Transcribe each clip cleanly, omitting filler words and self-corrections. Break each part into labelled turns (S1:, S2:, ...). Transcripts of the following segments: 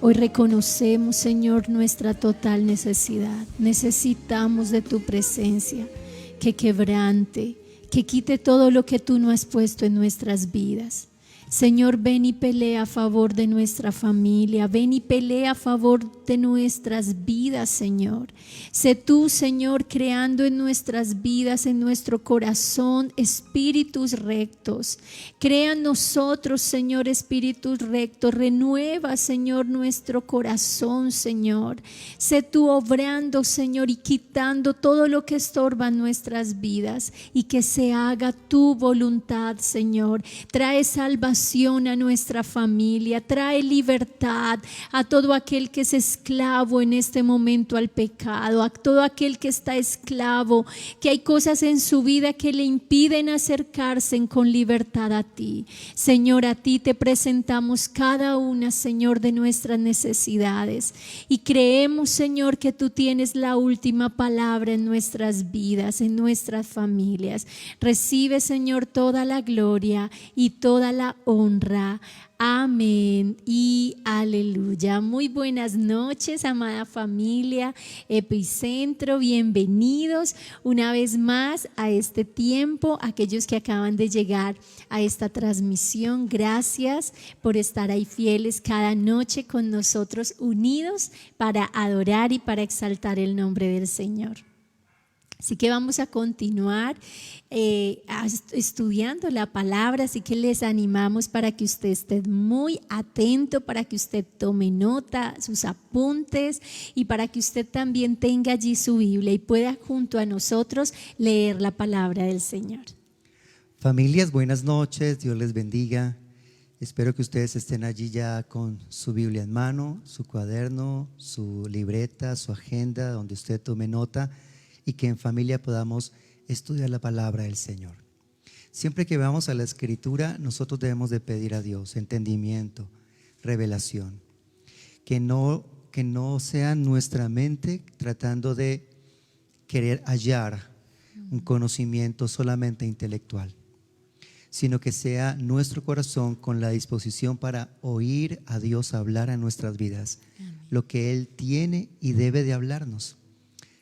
S1: Hoy reconocemos, Señor, nuestra total necesidad. Necesitamos de tu presencia, que quebrante, que quite todo lo que tú no has puesto en nuestras vidas. Señor, ven y pelea a favor de nuestra familia, ven y pelea a favor de nuestras vidas, Señor. Sé tú, Señor, creando en nuestras vidas, en nuestro corazón, espíritus rectos. Crea en nosotros, Señor, espíritus rectos. Renueva, Señor, nuestro corazón, Señor. Sé tú obrando, Señor, y quitando todo lo que estorba nuestras vidas, y que se haga tu voluntad, Señor. Trae salvación a nuestra familia, trae libertad a todo aquel que es esclavo en este momento al pecado, a todo aquel que está esclavo, que hay cosas en su vida que le impiden acercarse con libertad a ti. Señor, a ti te presentamos cada una, Señor, de nuestras necesidades, y creemos, Señor, que tú tienes la última palabra en nuestras vidas, en nuestras familias. Recibe, Señor, toda la gloria y toda la honra. Amén y aleluya. Muy buenas noches, amada familia Epicentro. Bienvenidos una vez más a este tiempo. Aquellos que acaban de llegar a esta transmisión, gracias por estar ahí fieles cada noche con nosotros, unidos para adorar y para exaltar el nombre del Señor. Así que vamos a continuar estudiando la palabra, así que les animamos para que usted esté muy atento, para que usted tome nota, sus apuntes, y para que usted también tenga allí su Biblia y pueda junto a nosotros leer la palabra del Señor.
S2: Familias, buenas noches, Dios les bendiga. Espero que ustedes estén allí ya con su Biblia en mano, su cuaderno, su libreta, su agenda, donde usted tome nota, y que en familia podamos estudiar la palabra del Señor. Siempre que vamos a la Escritura, nosotros debemos de pedir a Dios entendimiento, revelación. Que no sea nuestra mente tratando de querer hallar un conocimiento solamente intelectual, sino que sea nuestro corazón con la disposición para oír a Dios hablar a nuestras vidas. Amén. Lo que Él tiene y debe de hablarnos.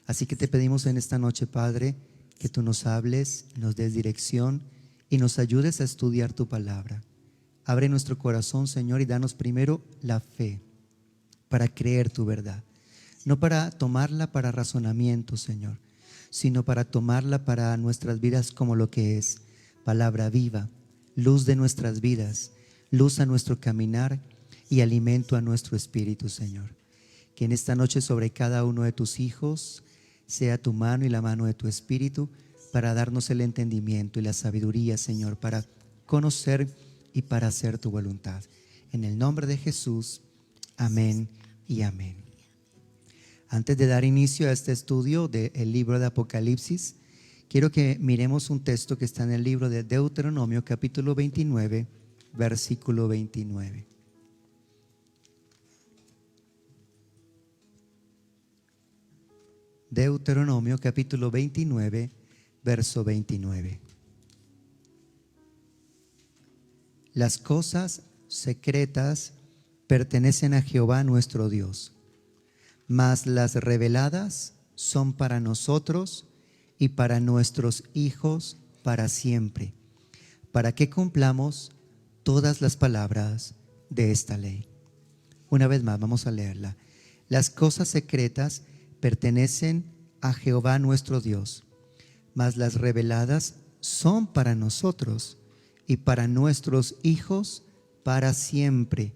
S2: Así que te pedimos en esta noche, Padre, que tú nos hables, nos des dirección y nos ayudes a estudiar tu palabra. Abre nuestro corazón, Señor, y danos primero la fe para creer tu verdad. No para tomarla para razonamiento, Señor, sino para tomarla para nuestras vidas como lo que es: palabra viva, luz de nuestras vidas, luz a nuestro caminar y alimento a nuestro espíritu, Señor. Que en esta noche sobre cada uno de tus hijos sea tu mano y la mano de tu espíritu para darnos el entendimiento y la sabiduría, Señor, para conocer y para hacer tu voluntad. En el nombre de Jesús, amén y amén. Antes de dar inicio a este estudio del libro de Apocalipsis, quiero que miremos un texto que está en el libro de Deuteronomio, capítulo 29, versículo 29. Deuteronomio capítulo 29, verso 29. Las cosas secretas pertenecen a Jehová nuestro Dios, mas las reveladas son para nosotros y para nuestros hijos para siempre, para que cumplamos todas las palabras de esta ley. Una vez más, vamos a leerla. Las cosas secretas pertenecen a Jehová nuestro Dios, mas las reveladas son para nosotros y para nuestros hijos para siempre,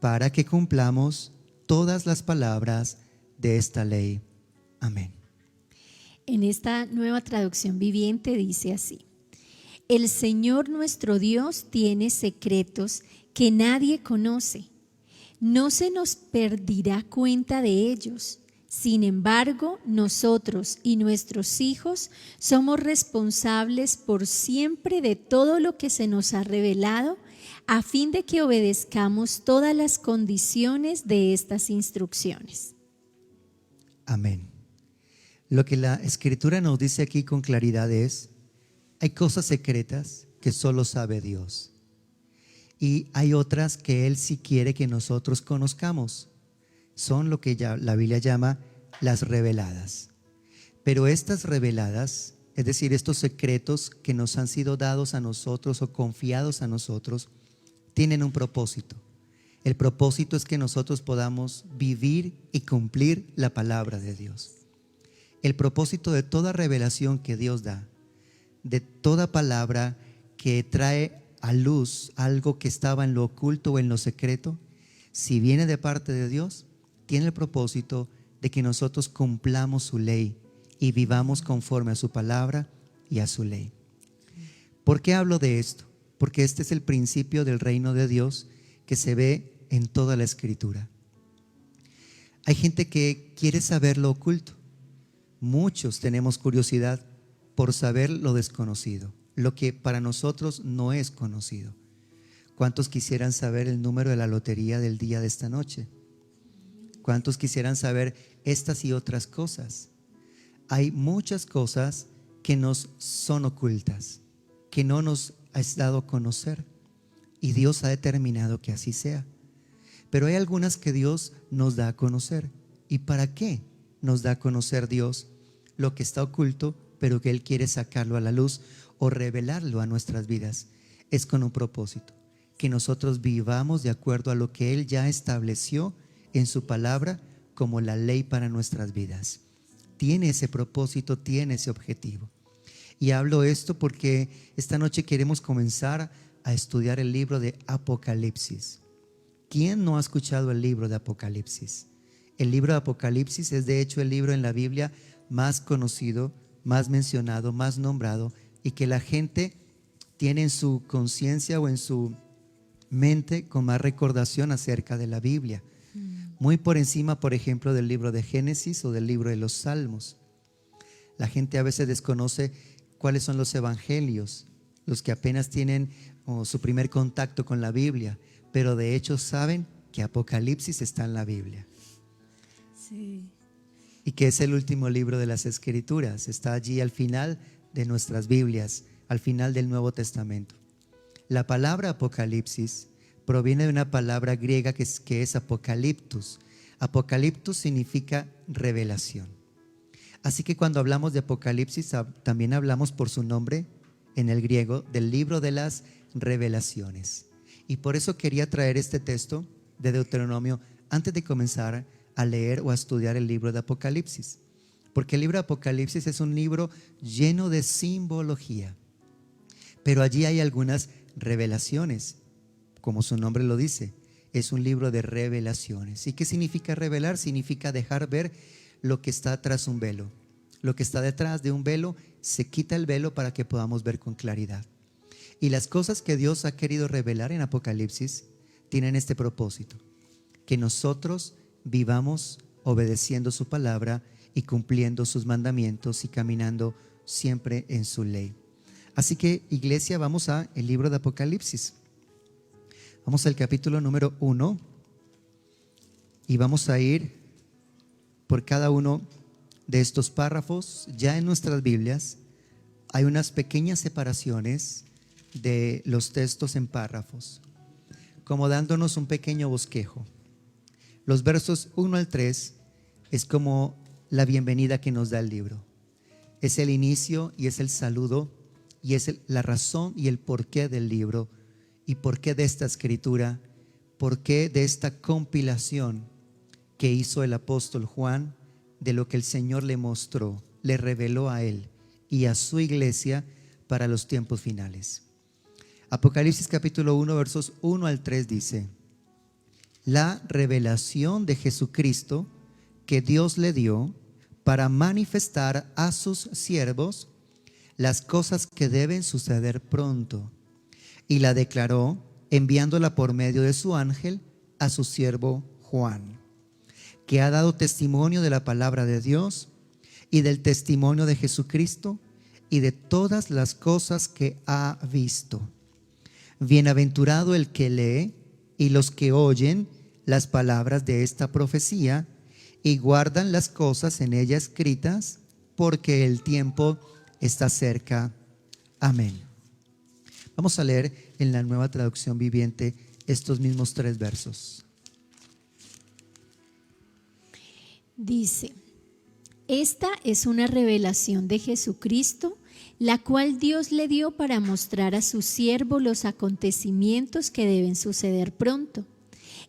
S2: para que cumplamos todas las palabras de esta ley. Amén.
S1: En esta nueva traducción viviente dice así: el Señor nuestro Dios tiene secretos que nadie conoce. No se nos pedirá cuenta de ellos. Sin embargo, nosotros y nuestros hijos somos responsables por siempre de todo lo que se nos ha revelado, a fin de que obedezcamos todas las condiciones de estas instrucciones.
S2: Amén. Lo que la Escritura nos dice aquí con claridad es: hay cosas secretas que solo sabe Dios, y hay otras que Él sí quiere que nosotros conozcamos. Son lo que ya la Biblia llama las reveladas. Pero estas reveladas, es decir, estos secretos que nos han sido dados a nosotros o confiados a nosotros, tienen un propósito. El propósito es que nosotros podamos vivir y cumplir la palabra de Dios. El propósito de toda revelación que Dios da, de toda palabra que trae a luz algo que estaba en lo oculto o en lo secreto, si viene de parte de Dios, tiene el propósito de que nosotros cumplamos su ley y vivamos conforme a su palabra y a su ley. ¿Por qué hablo de esto? Porque este es el principio del reino de Dios que se ve en toda la Escritura. Hay gente que quiere saber lo oculto. Muchos tenemos curiosidad por saber lo desconocido, lo que para nosotros no es conocido. ¿Cuántos quisieran saber el número de la lotería del día de esta noche? ¿Cuántos quisieran saber estas y otras cosas? Hay muchas cosas que nos son ocultas, que no nos ha dado a conocer, y Dios ha determinado que así sea. Pero hay algunas que Dios nos da a conocer. ¿Y para qué nos da a conocer Dios lo que está oculto, pero que Él quiere sacarlo a la luz o revelarlo a nuestras vidas? Es con un propósito, que nosotros vivamos de acuerdo a lo que Él ya estableció en su palabra como la ley para nuestras vidas. Tiene ese propósito, tiene ese objetivo. Y hablo esto porque esta noche queremos comenzar a estudiar el libro de Apocalipsis. ¿Quién no ha escuchado el libro de Apocalipsis? El libro de Apocalipsis es de hecho el libro en la Biblia más conocido, más mencionado, más nombrado, y que la gente tiene en su conciencia o en su mente con más recordación acerca de la Biblia. Muy por encima, por ejemplo, del libro de Génesis o del libro de los Salmos. La gente a veces desconoce cuáles son los evangelios, los que apenas tienen su primer contacto con la Biblia, pero de hecho saben que Apocalipsis está en la Biblia.
S1: Sí.
S2: Y que es el último libro de las Escrituras, está allí al final de nuestras Biblias, al final del Nuevo Testamento. La palabra Apocalipsis proviene de una palabra griega que es apocaliptus. Apocaliptus significa revelación. Así que cuando hablamos de Apocalipsis, también hablamos por su nombre en el griego del libro de las revelaciones. Y por eso quería traer este texto de Deuteronomio antes de comenzar a leer o a estudiar el libro de Apocalipsis. Porque el libro de Apocalipsis es un libro lleno de simbología. Pero allí hay algunas revelaciones. Como su nombre lo dice, es un libro de revelaciones. ¿Y qué significa revelar? Significa dejar ver lo que está tras un velo. Lo que está detrás de un velo, se quita el velo para que podamos ver con claridad. Y las cosas que Dios ha querido revelar en Apocalipsis tienen este propósito: que nosotros vivamos obedeciendo su palabra y cumpliendo sus mandamientos y caminando siempre en su ley. Así que, iglesia, vamos al libro de Apocalipsis. Vamos al capítulo número 1 y vamos a ir por cada uno de estos párrafos. Ya en nuestras Biblias hay unas pequeñas separaciones de los textos en párrafos, como dándonos un pequeño bosquejo. Los versos 1 al 3 es como la bienvenida que nos da el libro. Es el inicio y es el saludo y es la razón y el porqué del libro. ¿Y por qué de esta escritura? ¿Por qué de esta compilación que hizo el apóstol Juan de lo que el Señor le mostró, le reveló a él y a su iglesia para los tiempos finales? Apocalipsis capítulo 1 versos 1 al 3 dice: la revelación de Jesucristo que Dios le dio para manifestar a sus siervos las cosas que deben suceder pronto, y la declaró enviándola por medio de su ángel a su siervo Juan, que ha dado testimonio de la palabra de Dios y del testimonio de Jesucristo y de todas las cosas que ha visto. Bienaventurado el que lee y los que oyen las palabras de esta profecía y guardan las cosas en ella escritas, porque el tiempo está cerca. Amén. Vamos a leer en la Nueva Traducción Viviente estos mismos 3 versos.
S1: Dice: esta es una revelación de Jesucristo, la cual Dios le dio para mostrar a su siervo los acontecimientos que deben suceder pronto.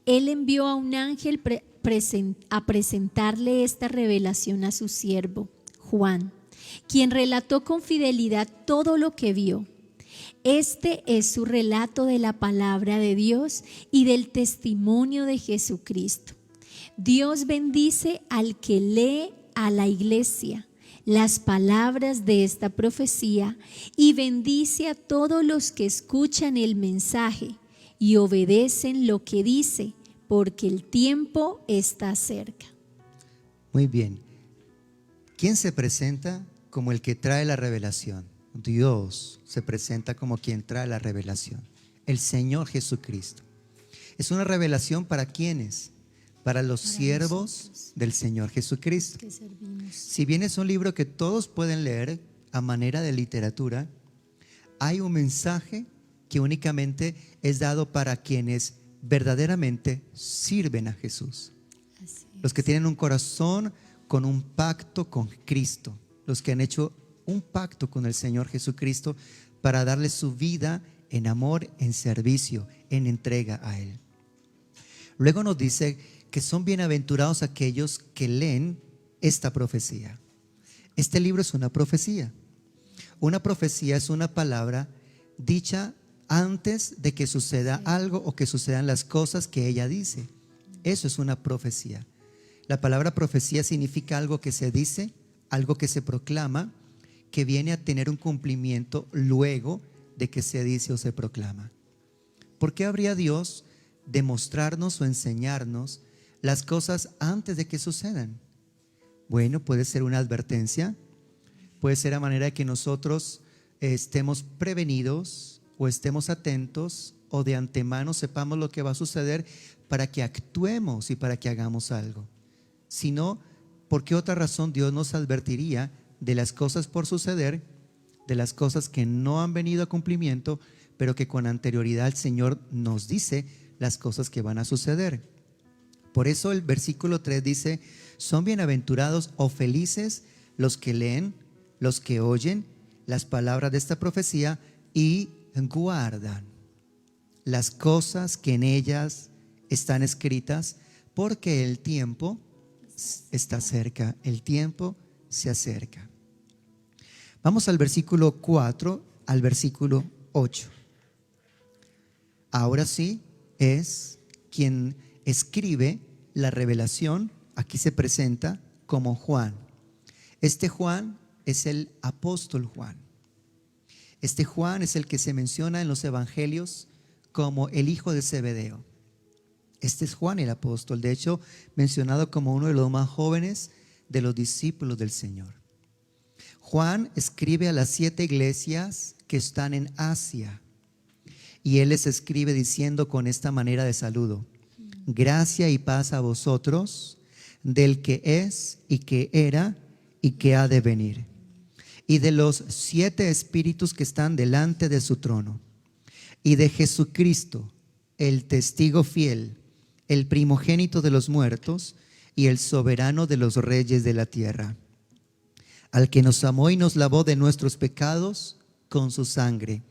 S1: Él envió a un ángel a presentarle esta revelación a su siervo, Juan, quien relató con fidelidad todo lo que vio. Este es su relato de la palabra de Dios y del testimonio de Jesucristo. Dios bendice al que lee a la iglesia las palabras de esta profecía y bendice a todos los que escuchan el mensaje y obedecen lo que dice, porque el tiempo está cerca.
S2: Muy bien. ¿Quién se presenta como el que trae la revelación? Dios se presenta como quien trae la revelación, el Señor Jesucristo. Es una revelación ¿para quiénes? Para los siervos del Señor Jesucristo. Si bien es un libro que todos pueden leer a manera de literatura, hay un mensaje que únicamente es dado para quienes verdaderamente sirven a Jesús. Los que tienen un corazón con un pacto con Cristo, los que han hecho un pacto con el Señor Jesucristo para darle su vida en amor, en servicio, en entrega a Él. Luego nos dice que son bienaventurados aquellos que leen esta profecía. Este libro es una profecía. Una profecía es una palabra dicha antes de que suceda algo o que sucedan las cosas que ella dice. Eso es una profecía. La palabra profecía significa algo que se dice, algo que se proclama, que viene a tener un cumplimiento luego de que se dice o se proclama. ¿Por qué habría Dios de mostrarnos o enseñarnos las cosas antes de que sucedan? Bueno, puede ser una advertencia, puede ser a manera de que nosotros estemos prevenidos o estemos atentos o de antemano sepamos lo que va a suceder para que actuemos y para que hagamos algo. Si no, ¿por qué otra razón Dios nos advertiría de las cosas por suceder, de las cosas que no han venido a cumplimiento, pero que con anterioridad el Señor nos dice las cosas que van a suceder? Por eso el versículo 3 dice: son bienaventurados o felices los que leen, los que oyen las palabras de esta profecía y guardan las cosas que en ellas están escritas, porque el tiempo está cerca, el tiempo se acerca. Vamos al versículo 4 al versículo 8. Ahora sí es quien escribe la revelación, aquí se presenta como Juan. Este Juan es el apóstol Juan. Este Juan es el que se menciona en los evangelios como el hijo de Zebedeo. Este es Juan el apóstol, de hecho mencionado como uno de los más jóvenes de los discípulos del Señor. Juan escribe a las 7 iglesias que están en Asia y él les escribe diciendo con esta manera de saludo: gracia y paz a vosotros del que es y que era y que ha de venir, y de los 7 espíritus que están delante de su trono, y de Jesucristo, el testigo fiel, el primogénito de los muertos y el soberano de los reyes de la tierra, al que nos amó y nos lavó de nuestros pecados con su sangre,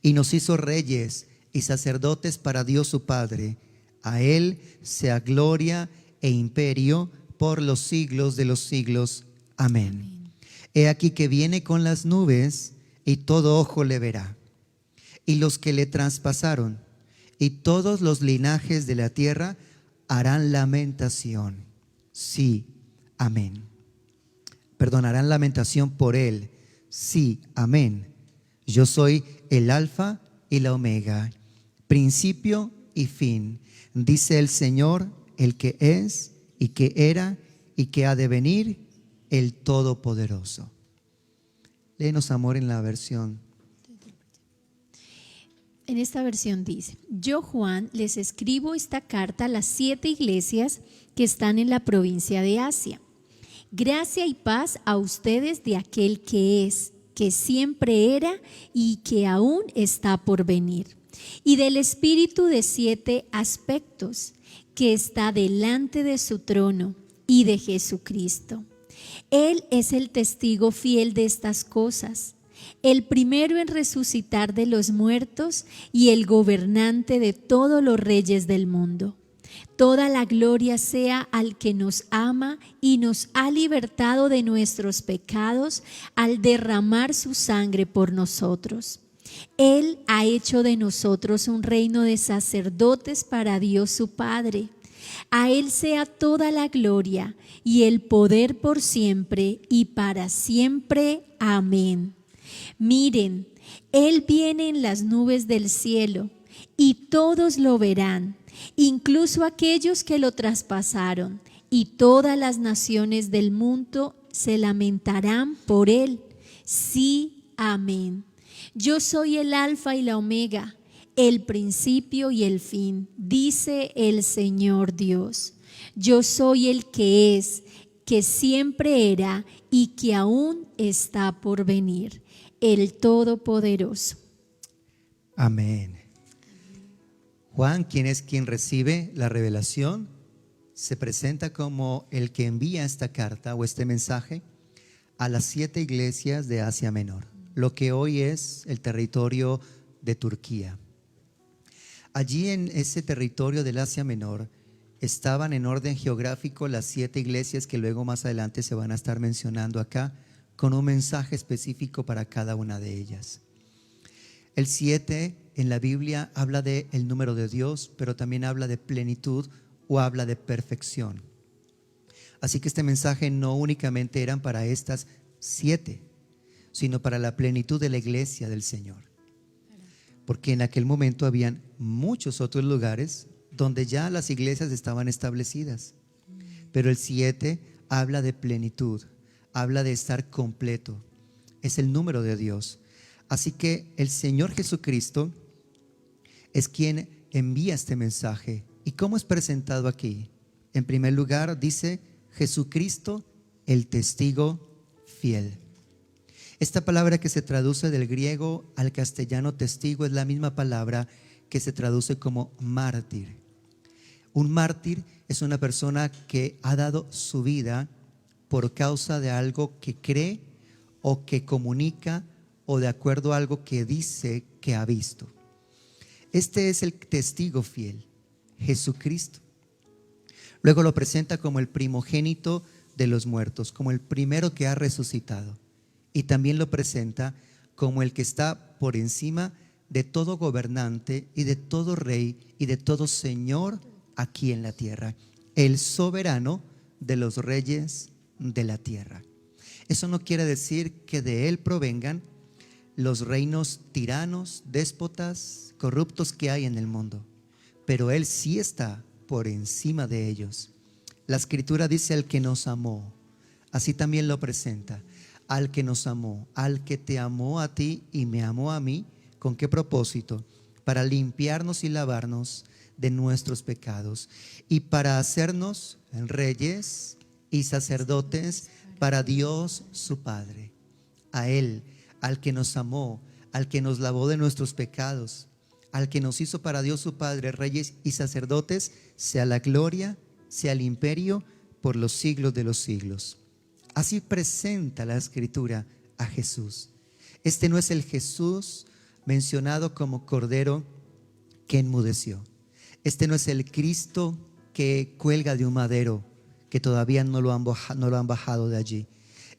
S2: y nos hizo reyes y sacerdotes para Dios su Padre. A Él sea gloria e imperio por los siglos de los siglos. Amén. He aquí que viene con las nubes y todo ojo le verá, y los que le traspasaron, y todos los linajes de la tierra harán lamentación. Sí, amén. Perdonarán lamentación por él. Sí, amén. Yo soy el alfa y la omega, principio y fin, dice el Señor, el que es y que era y que ha de venir, el Todopoderoso. Léenos, amor, en la versión.
S1: En esta versión dice: yo, Juan, les escribo esta carta a las 7 iglesias que están en la provincia de Asia. Gracia y paz a ustedes de aquel que es, que siempre era y que aún está por venir, y del Espíritu de 7 aspectos, que está delante de su trono, y de Jesucristo. Él es el testigo fiel de estas cosas, el primero en resucitar de los muertos y el gobernante de todos los reyes del mundo. Toda la gloria sea al que nos ama y nos ha libertado de nuestros pecados al derramar su sangre por nosotros. Él ha hecho de nosotros un reino de sacerdotes para Dios su Padre. A Él sea toda la gloria y el poder por siempre y para siempre. Amén. Miren, Él viene en las nubes del cielo y todos lo verán, incluso aquellos que lo traspasaron, y todas las naciones del mundo se lamentarán por Él. Sí, amén. Yo soy el alfa y la omega, el principio y el fin, dice el Señor Dios. Yo soy el que es, que siempre era y que aún está por venir, el Todopoderoso.
S2: Amén. Juan, quien recibe la revelación, se presenta como el que envía esta carta o este mensaje a las 7 iglesias de Asia Menor, lo que hoy es el territorio de Turquía. Allí en ese territorio del Asia Menor estaban en orden geográfico las 7 iglesias que luego más adelante se van a estar mencionando acá, con un mensaje específico para cada una de ellas. El 7 en la Biblia habla de el número de Dios, pero también habla de plenitud o habla de perfección. Así que este mensaje no únicamente eran para estas 7, sino para la plenitud de la iglesia del Señor. Porque en aquel momento habían muchos otros lugares donde ya las iglesias estaban establecidas. Pero el 7 habla de plenitud, habla de estar completo. Es el número de Dios. Así que el Señor Jesucristo es quien envía este mensaje. ¿Y cómo es presentado aquí? En primer lugar dice Jesucristo, el testigo fiel. Esta palabra que se traduce del griego al castellano testigo es la misma palabra que se traduce como mártir. Un mártir es una persona que ha dado su vida por causa de algo que cree o que comunica o de acuerdo a algo que dice que ha visto. Este es el testigo fiel, Jesucristo. Luego lo presenta como el primogénito de los muertos, como el primero que ha resucitado. Y también lo presenta como el que está por encima de todo gobernante y de todo rey y de todo señor aquí en la tierra. El soberano de los reyes de la tierra. Eso no quiere decir que de él provengan los reinos tiranos, déspotas, corruptos que hay en el mundo. Pero él sí está por encima de ellos. La escritura dice al que nos amó. Así también lo presenta. Al que nos amó, al que te amó a ti y me amó a mí. ¿Con qué propósito? Para limpiarnos y lavarnos de nuestros pecados y para hacernos reyes y sacerdotes para Dios su Padre. A Él, al que nos amó, al que nos lavó de nuestros pecados, al que nos hizo para Dios su Padre, reyes y sacerdotes, sea la gloria, sea el imperio por los siglos de los siglos. Así presenta la Escritura a Jesús. Este no es el Jesús mencionado como Cordero que enmudeció. Este no es el Cristo que cuelga de un madero, que todavía no lo han bajado de allí.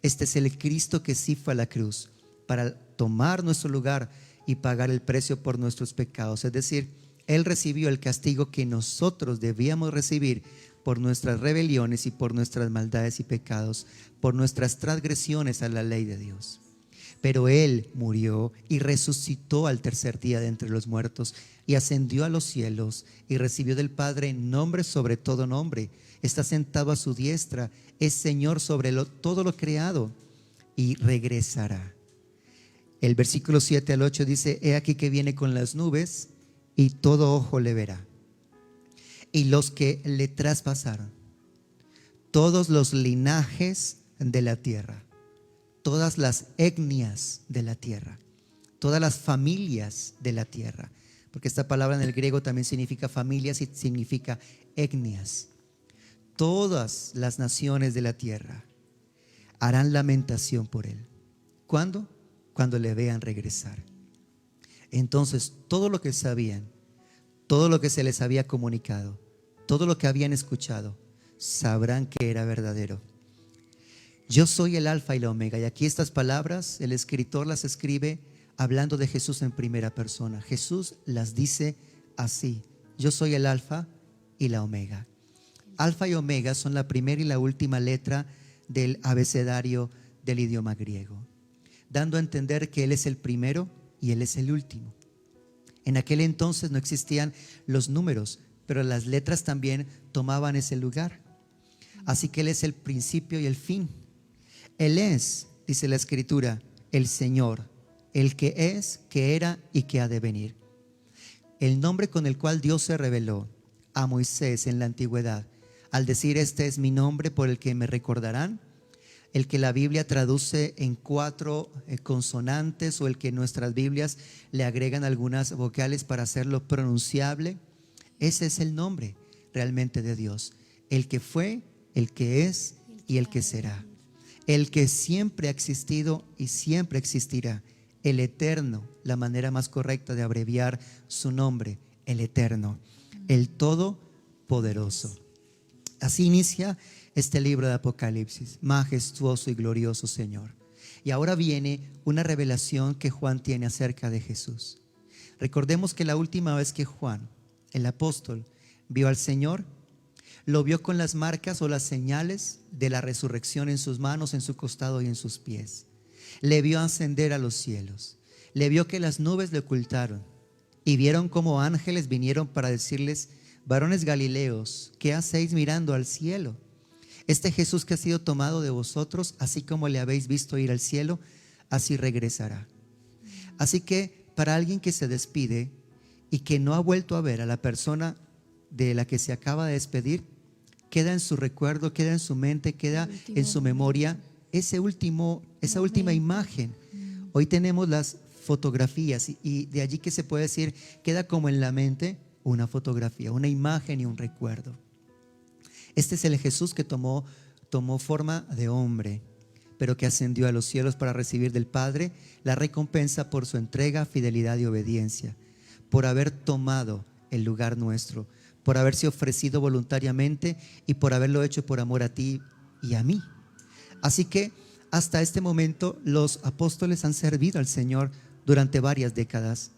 S2: Este es el Cristo que sí fue a la cruz para tomar nuestro lugar y pagar el precio por nuestros pecados. Es decir, Él recibió el castigo que nosotros debíamos recibir por nuestras rebeliones y por nuestras maldades y pecados, por nuestras transgresiones a la ley de Dios. Pero Él murió y resucitó al tercer día de entre los muertos y ascendió a los cielos y recibió del Padre nombre sobre todo nombre. Está sentado a su diestra, es Señor sobre todo lo creado y regresará. El versículo 7 al 8 dice: he aquí que viene con las nubes y todo ojo le verá. Y los que le traspasaron, todos los linajes de la tierra, todas las etnias de la tierra, todas las familias de la tierra, porque esta palabra en el griego también significa familias y significa etnias. Todas las naciones de la tierra harán lamentación por él. ¿Cuándo? Cuando le vean regresar. Entonces todo lo que sabían, todo lo que se les había comunicado, todo lo que habían escuchado, sabrán que era verdadero. Yo soy el alfa y la omega. Y aquí estas palabras el escritor las escribe hablando de Jesús en primera persona. Jesús las dice así: yo soy el alfa y la omega. Alfa y omega son la primera y la última letra del abecedario del idioma griego, dando a entender que Él es el primero y Él es el último. En aquel entonces no existían los números, pero las letras también tomaban ese lugar. Así que Él es el principio y el fin. Él es, dice la Escritura, el Señor, el que es, que era y que ha de venir. El nombre con el cual Dios se reveló a Moisés en la antigüedad, al decir: este es mi nombre por el que me recordarán, el que la Biblia traduce en 4 consonantes, o el que nuestras Biblias le agregan algunas vocales para hacerlo pronunciable. Ese es el nombre realmente de Dios: el que fue, el que es y el que será, el que siempre ha existido y siempre existirá, el eterno, la manera más correcta de abreviar su nombre, el eterno, el todopoderoso. Así inicia este libro de Apocalipsis: majestuoso y glorioso Señor. Y ahora viene una revelación que Juan tiene acerca de Jesús. Recordemos que la última vez que Juan, el apóstol, vio al Señor, lo vio con las marcas o las señales de la resurrección en sus manos, en su costado y en sus pies. Le vio ascender a los cielos. Le vio que las nubes le ocultaron y vieron como ángeles vinieron para decirles: varones galileos, ¿qué hacéis mirando al cielo? Este Jesús que ha sido tomado de vosotros, así como le habéis visto ir al cielo, así regresará. Así que para alguien que se despide y que no ha vuelto a ver a la persona de la que se acaba de despedir, queda en su recuerdo, queda en su mente, queda en su memoria esa última imagen. Hoy tenemos las fotografías y de allí que se puede decir, queda como en la mente una fotografía, una imagen y un recuerdo. Este es el Jesús que tomó forma de hombre, pero que ascendió a los cielos para recibir del Padre la recompensa por su entrega, fidelidad y obediencia, por haber tomado el lugar nuestro, por haberse ofrecido voluntariamente y por haberlo hecho por amor a ti y a mí. Así que hasta este momento los apóstoles han servido al Señor durante varias décadas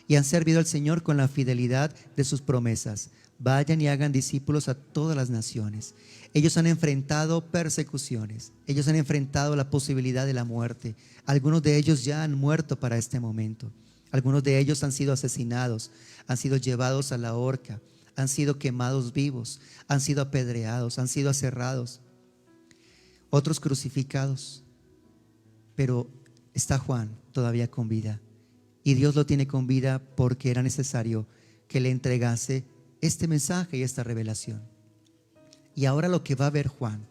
S2: y han servido al Señor con la fidelidad de sus promesas. Vayan y hagan discípulos a todas las naciones. Ellos han enfrentado persecuciones, ellos han enfrentado la posibilidad de la muerte. Algunos de ellos ya han muerto para este momento. Algunos de ellos han sido asesinados, han sido llevados a la horca, han sido quemados vivos, han sido apedreados, han sido aserrados, otros crucificados. Pero está Juan todavía con vida, y Dios lo tiene con vida porque era necesario que le entregase este mensaje y esta revelación. Y ahora lo que va a ver Juan,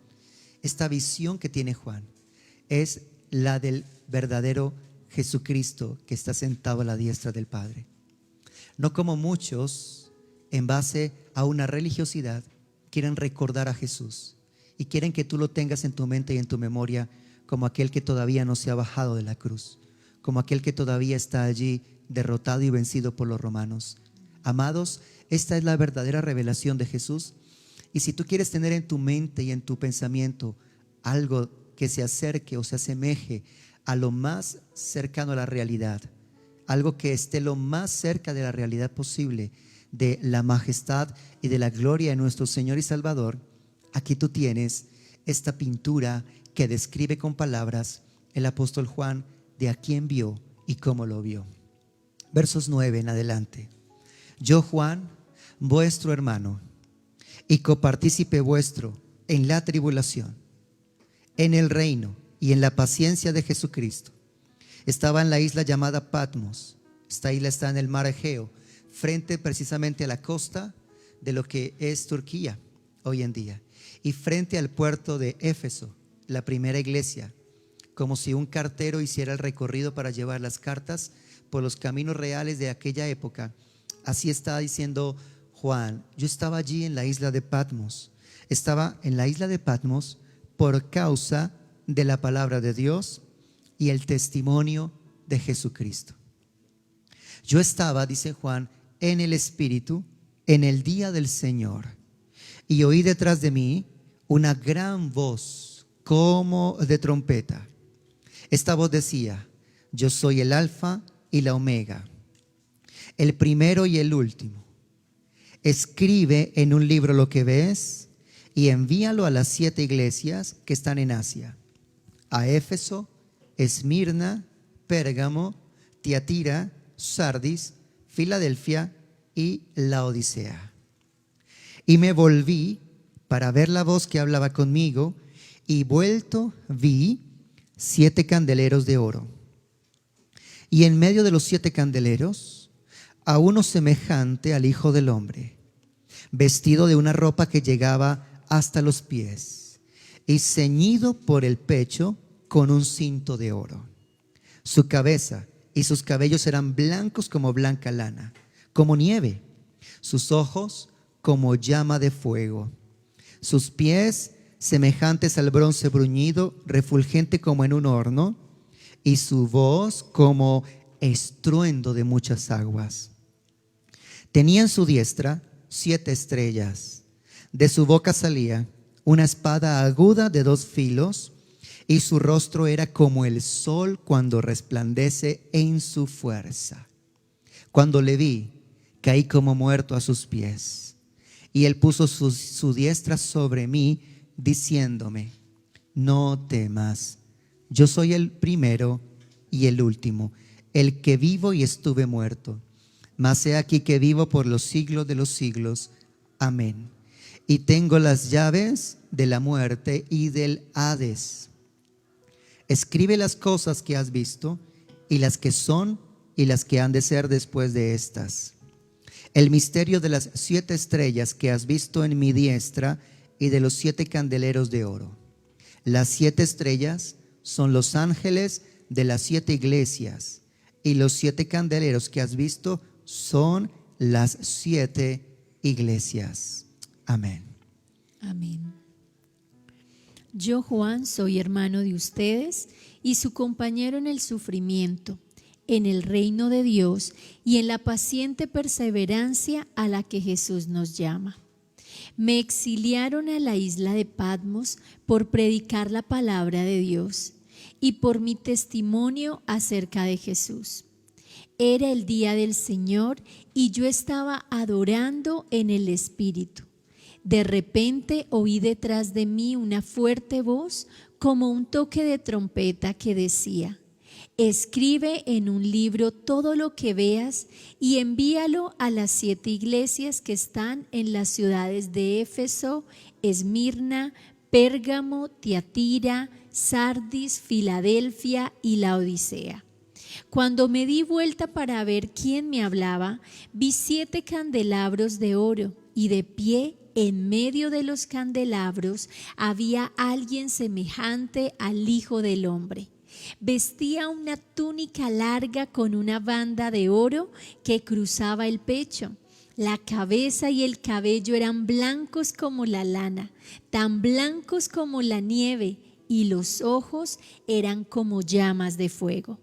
S2: esta visión que tiene Juan, es la del verdadero Jesucristo que está sentado a la diestra del Padre. No como muchos, en base a una religiosidad, quieren recordar a Jesús y quieren que tú lo tengas en tu mente y en tu memoria como aquel que todavía no se ha bajado de la cruz, como aquel que todavía está allí derrotado y vencido por los romanos. Amados, esta es la verdadera revelación de Jesús. Y si tú quieres tener en tu mente y en tu pensamiento algo que se acerque o se asemeje a lo más cercano a la realidad, algo que esté lo más cerca de la realidad posible, de la majestad y de la gloria de nuestro Señor y Salvador, aquí tú tienes esta pintura que describe con palabras el apóstol Juan de a quién vio y cómo lo vio. Versos 9 en adelante. Yo, Juan, vuestro hermano y copartícipe vuestro en la tribulación, en el reino y en la paciencia de Jesucristo, estaba en la isla llamada Patmos. Esta isla está en el mar Egeo, frente precisamente a la costa de lo que es Turquía hoy en día, y frente al puerto de Éfeso, la primera iglesia, como si un cartero hiciera el recorrido para llevar las cartas por los caminos reales de aquella época. Así está diciendo Juan: yo estaba allí en la isla de Patmos. Estaba en la isla de Patmos por causa de la palabra de Dios y el testimonio de Jesucristo. Yo estaba, dice Juan, en el Espíritu en el día del Señor, y oí detrás de mí una gran voz como de trompeta. Esta voz decía: yo soy el Alfa y la Omega, el primero y el último. Escribe en un libro lo que ves y envíalo a las 7 iglesias que están en Asia: a Éfeso, Esmirna, Pérgamo, Tiatira, Sardis, Filadelfia y Laodicea. Y me volví para ver la voz que hablaba conmigo, y vuelto vi 7 candeleros de oro, y en medio de los 7 candeleros a uno semejante al Hijo del Hombre, vestido de una ropa que llegaba hasta los pies y ceñido por el pecho con un cinto de oro. Su cabeza y sus cabellos eran blancos como blanca lana, como nieve, sus ojos como llama de fuego, sus pies semejantes al bronce bruñido, refulgente como en un horno, y su voz como estruendo de muchas aguas. Tenía en su diestra 7 estrellas. De su boca salía una espada aguda de 2 filos, y su rostro era como el sol cuando resplandece en su fuerza. Cuando le vi, caí como muerto a sus pies. Y él puso su diestra sobre mí, diciéndome: no temas, yo soy el primero y el último, el que vivo y estuve muerto. Mas he aquí que vivo por los siglos de los siglos. Amén. Y tengo las llaves de la muerte y del Hades. Escribe las cosas que has visto, y las que son y las que han de ser después de estas. El misterio de las 7 estrellas que has visto en mi diestra y de los 7 candeleros de oro. Las 7 estrellas son los ángeles de las 7 iglesias, y los 7 candeleros que has visto son las 7 iglesias. Amén.
S1: Amén. Yo, Juan, soy hermano de ustedes y su compañero en el sufrimiento, en el reino de Dios y en la paciente perseverancia a la que Jesús nos llama. Me exiliaron a la isla de Patmos por predicar la palabra de Dios y por mi testimonio acerca de Jesús. Era el día del Señor y yo estaba adorando en el Espíritu. De repente oí detrás de mí una fuerte voz como un toque de trompeta que decía: escribe en un libro todo lo que veas y envíalo a las 7 iglesias que están en las ciudades de Éfeso, Esmirna, Pérgamo, Tiatira, Sardis, Filadelfia y Laodicea. Cuando me di vuelta para ver quién me hablaba, vi 7 candelabros de oro, y de pie en medio de los candelabros había alguien semejante al Hijo del Hombre. Vestía una túnica larga con una banda de oro que cruzaba el pecho. La cabeza y el cabello eran blancos como la lana, tan blancos como la nieve, y los ojos eran como llamas de fuego.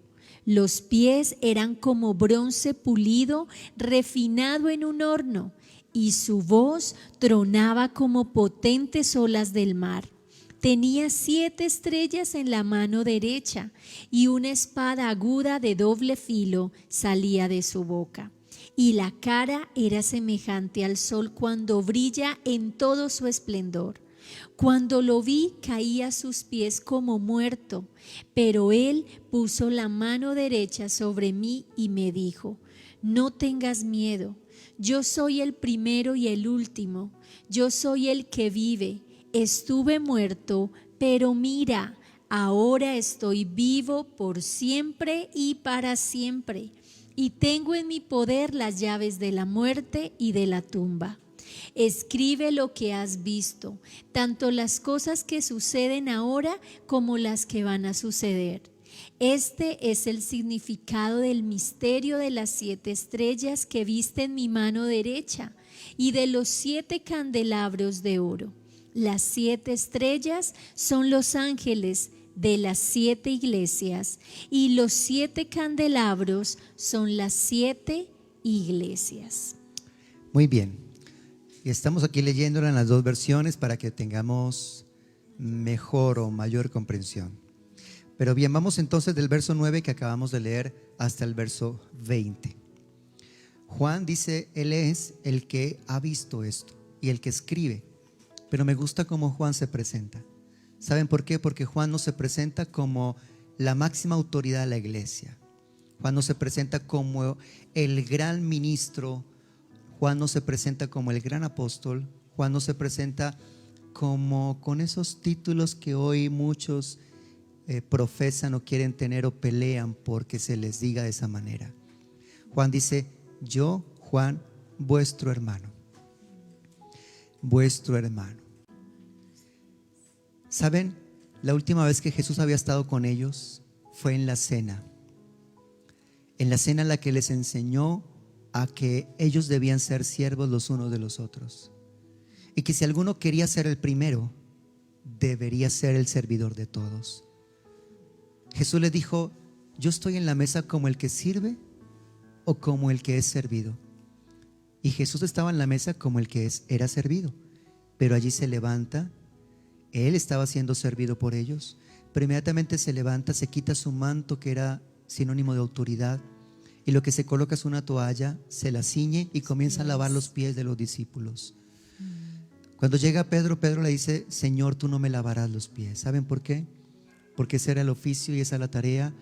S1: Los pies eran como bronce pulido, refinado en un horno, y su voz tronaba como potentes olas del mar. Tenía 7 estrellas en la mano derecha, y una espada aguda de doble filo salía de su boca. y la cara era semejante al sol cuando brilla en todo su esplendor. Cuando lo vi, caí a sus pies como muerto, pero él puso la mano derecha sobre mí y me dijo: no tengas miedo, yo soy el primero y el último, yo soy el que vive. Estuve muerto, pero mira, ahora estoy vivo por siempre y para siempre, y tengo en mi poder las llaves de la muerte y de la tumba. Escribe lo que has visto, tanto las cosas que suceden ahora como las que van a suceder. Este es el significado del misterio de las 7 estrellas que viste en mi mano derecha y de los 7 candelabros de oro. Las 7 estrellas son los ángeles de las 7 iglesias y los 7 candelabros son las 7 iglesias.
S2: Muy bien. Y estamos aquí leyéndola en las dos versiones para que tengamos mejor o mayor comprensión. Pero bien, vamos entonces del verso 9 que acabamos de leer hasta el verso 20. Juan dice, él es el que ha visto esto y el que escribe. Pero me gusta cómo Juan se presenta. ¿Saben por qué? Porque Juan no se presenta como la máxima autoridad de la iglesia. Juan no se presenta como el gran ministro. Juan no se presenta como el gran apóstol. Juan no se presenta como con esos títulos que hoy muchos profesan o quieren tener o pelean porque se les diga de esa manera. Juan dice, yo, Juan, vuestro hermano. Vuestro hermano. ¿Saben? La última vez que Jesús había estado con ellos fue en la cena. En la cena en la que les enseñó a que ellos debían ser siervos los unos de los otros. Y que si alguno quería ser el primero, debería ser el servidor de todos. Jesús les dijo, yo estoy en la mesa como el que sirve o como el que es servido. Y Jesús estaba en la mesa como el que era servido. Pero allí se levanta, él estaba siendo servido por ellos, pero inmediatamente se levanta, se quita su manto que era sinónimo de autoridad, y lo que se coloca es una toalla, se la ciñe y comienza a lavar los pies de los discípulos. Cuando llega Pedro, Pedro le dice, Señor, tú no me lavarás los pies. ¿Saben por qué? Porque ese era el oficio y esa era la tarea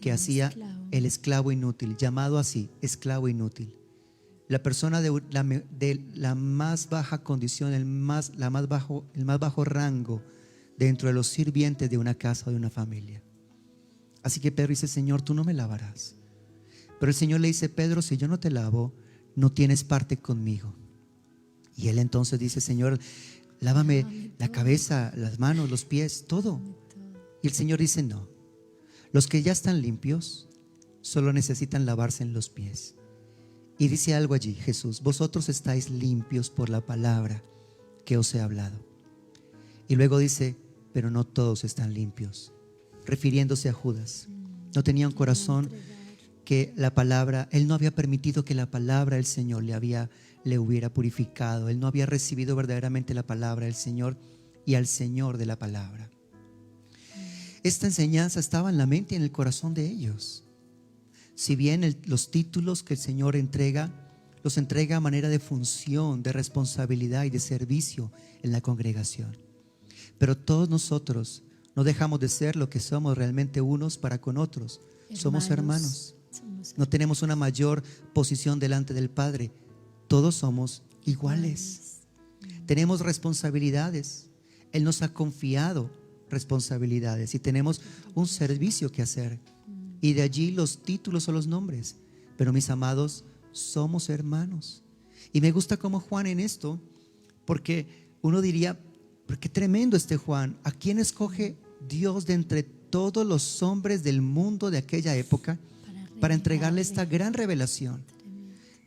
S2: que hacía el esclavo inútil, llamado así, esclavo inútil. La persona de la más baja condición, el más bajo rango dentro de los sirvientes de una casa o de una familia. Así que Pedro dice, Señor, tú no me lavarás. Pero el Señor le dice, Pedro, si yo no te lavo, no tienes parte conmigo. Y él entonces dice, Señor, lávame la cabeza, las manos, los pies, todo. Y el Señor dice, no, los que ya están limpios solo necesitan lavarse en los pies. Y dice algo allí, Jesús, vosotros estáis limpios por la palabra que os he hablado. Y luego dice, pero no todos están limpios, refiriéndose a Judas. No tenía un corazón que la palabra, él no había permitido que la palabra del Señor le hubiera purificado. Él no había recibido verdaderamente la palabra del Señor y al Señor de la palabra. Esta enseñanza estaba en la mente y en el corazón de ellos. Si bien los títulos que el Señor entrega, los entrega a manera de función, de responsabilidad y de servicio en la congregación. Pero todos nosotros no dejamos de ser lo que somos realmente unos para con otros. Somos hermanos. No tenemos una mayor posición delante del Padre. Todos somos iguales. Tenemos responsabilidades. Él nos ha confiado responsabilidades y tenemos un servicio que hacer. Y de allí los títulos o los nombres. Pero mis amados, somos hermanos. Y me gusta como Juan en esto, porque uno diría, pero qué tremendo este Juan. ¿A quién escoge Dios de entre todos los hombres del mundo de aquella época para entregarle esta gran revelación?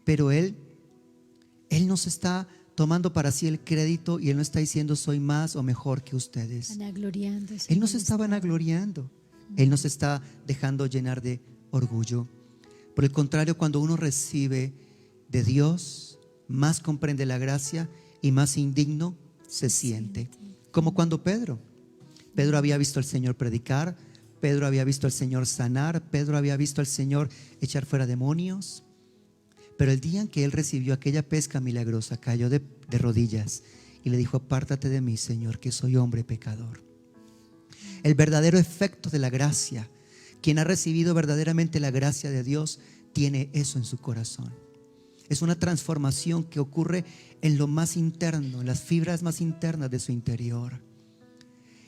S2: Pero Él nos está tomando para sí el crédito y Él no está diciendo soy más o mejor que ustedes. Él no se está vanagloriando. Él no se está dejando llenar de orgullo. Por el contrario, cuando uno recibe de Dios, más comprende la gracia y más indigno se siente. Como cuando Pedro había visto al Señor predicar, Pedro había visto al Señor sanar, Pedro había visto al Señor echar fuera demonios. Pero el día en que él recibió aquella pesca milagrosa, cayó de rodillas y le dijo: apártate de mí, Señor, que soy hombre pecador. El verdadero efecto de la gracia, quien ha recibido verdaderamente la gracia de Dios, tiene eso en su corazón. Es una transformación que ocurre en lo más interno, en las fibras más internas de su interior,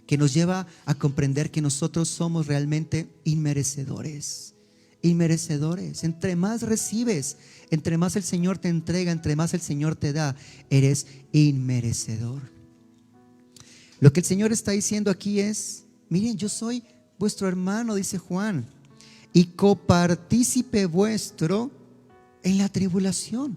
S2: que nos lleva a comprender que nosotros somos realmente inmerecedores. Inmerecedores. Entre más recibes, entre más el Señor te entrega, entre más el Señor te da, eres inmerecedor. Lo que el Señor está diciendo aquí es: miren, yo soy vuestro hermano, dice Juan, y copartícipe vuestro en la tribulación.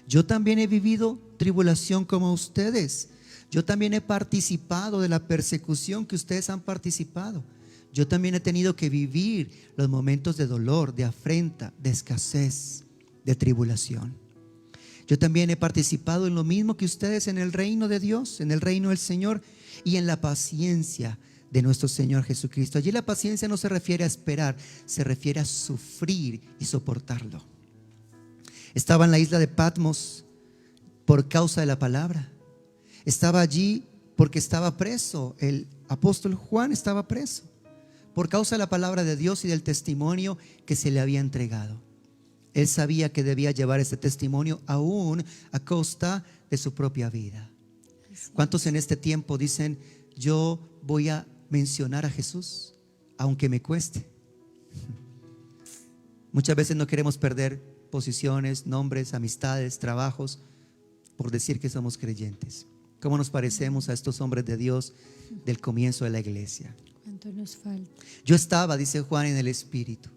S2: Yo también he vivido tribulación como ustedes. Yo también he participado de la persecución que ustedes han participado. Yo también he tenido que vivir los momentos de dolor, de afrenta, de escasez, de tribulación. Yo también he participado en lo mismo que ustedes en el reino de Dios, en el reino del Señor y en la paciencia de nuestro Señor Jesucristo. Allí la paciencia no se refiere a esperar, se refiere a sufrir y soportarlo. Estaba en la isla de Patmos por causa de la palabra. Estaba allí porque estaba preso. El apóstol Juan estaba preso por causa de la palabra de Dios y del testimonio que se le había entregado. Él sabía que debía llevar ese testimonio aún a costa de su propia vida. ¿Cuántos en este tiempo dicen: yo voy a mencionar a Jesús aunque me cueste? Muchas veces no queremos perder posiciones, nombres, amistades, trabajos por decir que somos creyentes. ¿Cómo nos parecemos a estos hombres de Dios del comienzo de la iglesia?
S1: ¿Cuánto nos falta?
S2: Yo estaba, dice Juan, en el Espíritu.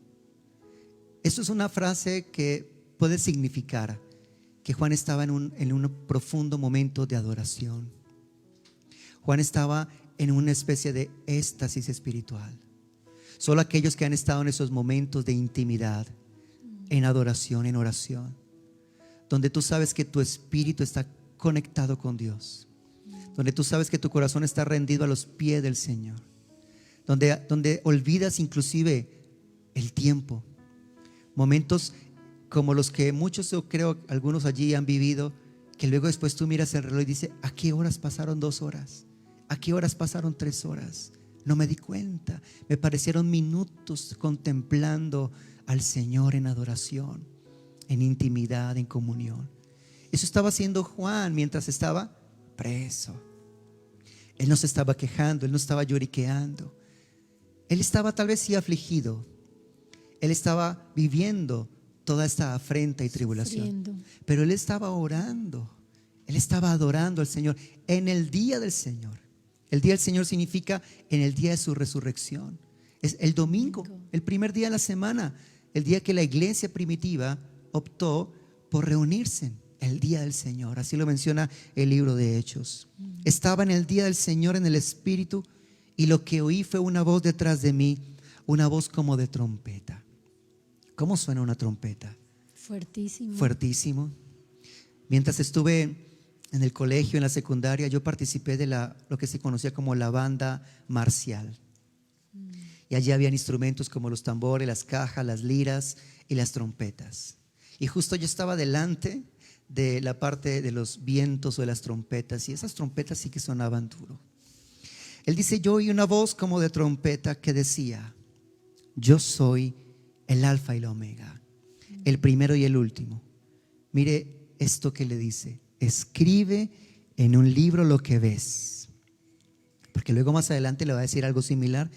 S2: Esto es una frase que puede significar que Juan estaba en un profundo momento de adoración. Juan estaba en una especie de éxtasis espiritual. Solo aquellos que han estado en esos momentos de intimidad, en adoración, en oración, donde tú sabes que tu espíritu está conectado con Dios, donde tú sabes que tu corazón está rendido a los pies del Señor, donde olvidas inclusive el tiempo. Momentos como los que muchos, yo creo, algunos allí han vivido, que luego después tú miras el reloj y dices: ¿a qué horas pasaron 2 horas? ¿A qué horas pasaron 3 horas? No me di cuenta, me parecieron minutos contemplando al Señor en adoración, en intimidad, en comunión. Eso estaba haciendo Juan mientras estaba preso. Él no se estaba quejando, él no estaba lloriqueando. Él estaba tal vez sí afligido. Él estaba viviendo toda esta afrenta y tribulación.
S1: Sufriendo.
S2: Pero él estaba orando. Él estaba adorando al Señor en el día del Señor. El día del Señor significa en el día de su resurrección. Es el domingo, el primer día de la semana, el día que la iglesia primitiva optó por reunirse, el día del Señor. Así lo menciona el libro de Hechos. Estaba en el día del Señor en el Espíritu, y lo que oí fue una voz detrás de mí, una voz como de trompeta. ¿Cómo suena una trompeta?
S1: Fuertísimo.
S2: Fuertísimo. Mientras estuve en el colegio, en la secundaria, yo participé de lo que se conocía como la banda marcial. Y allí habían instrumentos como los tambores, las cajas, las liras y las trompetas. Y justo yo estaba delante de la parte de los vientos o de las trompetas, y esas trompetas sí que sonaban duro. Él dice: yo oí una voz como de trompeta que decía: yo soy el alfa y la omega, el primero y el último. Mire esto que le dice: escribe en un libro lo que ves. Porque luego más adelante le va a decir algo similar,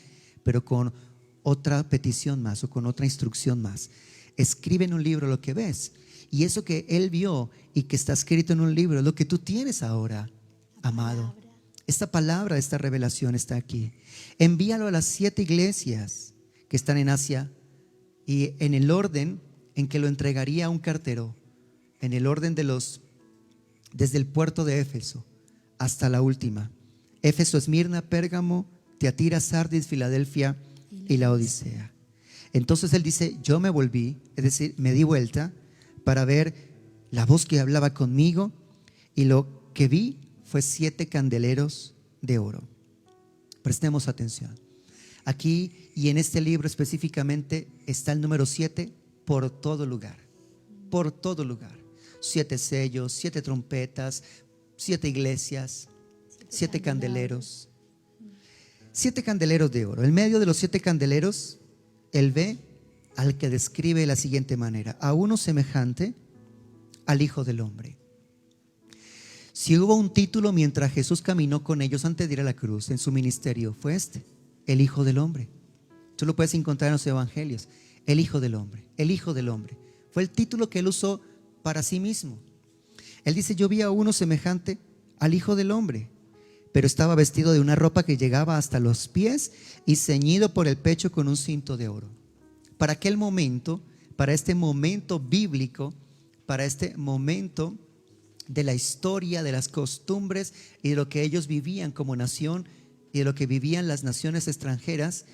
S2: pero con otra petición más o con otra instrucción más. Escribe en un libro lo que ves. Y eso que él vio y que está escrito en un libro es lo que tú tienes ahora, amado. Esta palabra, esta revelación está aquí. Envíalo a las 7 iglesias que están en Asia, y en el orden en que lo entregaría a un cartero, en el orden desde el puerto de Éfeso hasta la última: Éfeso, Esmirna, Pérgamo, Tiatira, Sardis, Filadelfia y la Odisea. Entonces él dice: yo me volví, es decir, me di vuelta para ver la voz que hablaba conmigo, y lo que vi fue 7 candeleros de oro. Prestemos atención. Aquí y en este libro específicamente está el número 7 por todo lugar. por todo lugar. 7 sellos, 7 trompetas, 7 iglesias, 7 candeleros. 7 candeleros de oro. En medio de los 7 candeleros, él ve al que describe de la siguiente manera: a uno semejante al Hijo del Hombre. Si hubo un título mientras Jesús caminó con ellos antes de ir a la cruz en su ministerio, fue este: el Hijo del Hombre. Tú lo puedes encontrar en los evangelios. El Hijo del Hombre, el Hijo del Hombre. Fue el título que él usó para sí mismo. Él dice: yo vi a uno semejante al Hijo del Hombre, pero estaba vestido de una ropa que llegaba hasta los pies y ceñido por el pecho con un cinto de oro. Para aquel momento, para este momento bíblico, para este momento de la historia, de las costumbres y de lo que ellos vivían como nación y de lo que vivían las naciones extranjeras,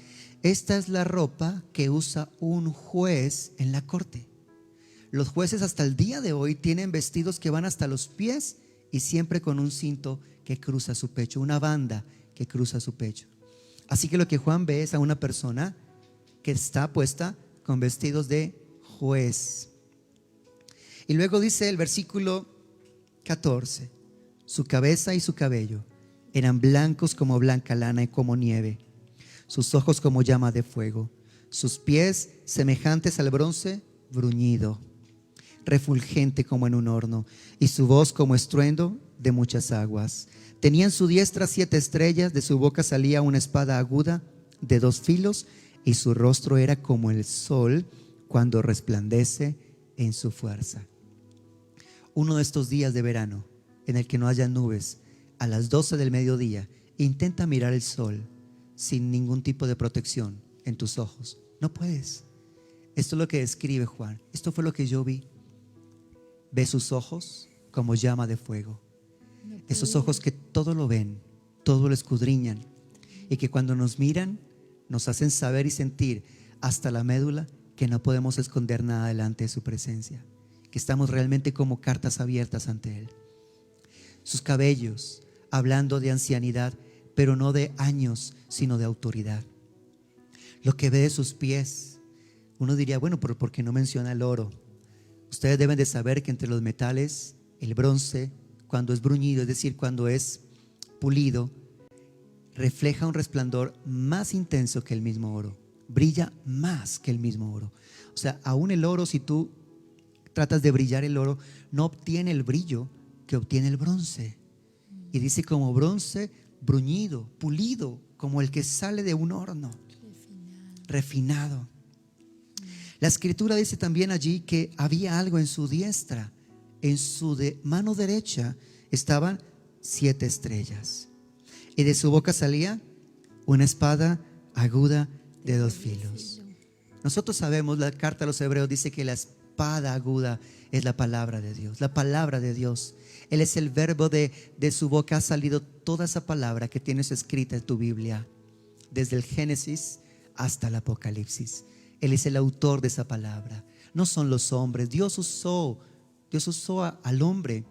S2: esta es la ropa que usa un juez en la corte. Los jueces hasta el día de hoy tienen vestidos que van hasta los pies y siempre con un cinto que cruza su pecho, una banda que cruza su pecho. Así que lo que Juan ve es a una persona que está puesta con vestidos de juez. Y luego dice el versículo 14: su cabeza y su cabello eran blancos como blanca lana y como nieve, sus ojos como llama de fuego, sus pies semejantes al bronce bruñido, refulgente como en un horno, y su voz como estruendo de muchas aguas. Tenía en su diestra 7 estrellas, de su boca salía una espada aguda de 2 filos, y su rostro era como el sol cuando resplandece en su fuerza. Uno de estos días de verano en el que no haya nubes, a las 12 del mediodía, intenta mirar el sol sin ningún tipo de protección en tus ojos. No puedes. Esto es lo que describe Juan. Esto fue lo que yo vi. Ve sus ojos como llama de fuego. Esos ojos que todo lo ven, todo lo escudriñan, y que cuando nos miran nos hacen saber y sentir hasta la médula que no podemos esconder nada delante de su presencia, que estamos realmente como cartas abiertas ante Él. Sus cabellos, hablando de ancianidad, pero no de años, sino de autoridad. Lo que ve de sus pies, uno diría, bueno, pero ¿por qué no menciona el oro? Ustedes deben de saber que entre los metales, el bronce, cuando es bruñido, es decir, cuando es pulido, refleja un resplandor más intenso que el mismo oro. Brilla más que el mismo oro. O sea, aún el oro, si tú tratas de brillar el oro, no obtiene el brillo que obtiene el bronce. Y dice como bronce bruñido, pulido, como el que sale de un horno. Refinado. La escritura dice también allí que había algo en su diestra. En su mano derecha estaban 7 estrellas. Y de su boca salía una espada aguda de 2 filos. Nosotros sabemos, la carta a los Hebreos dice que la espada aguda es la palabra de Dios. La palabra de Dios. Él es el verbo de su boca ha salido toda esa palabra que tienes escrita en tu Biblia, desde el Génesis hasta el Apocalipsis. Él es el autor de esa palabra. No son los hombres. Dios usó al hombre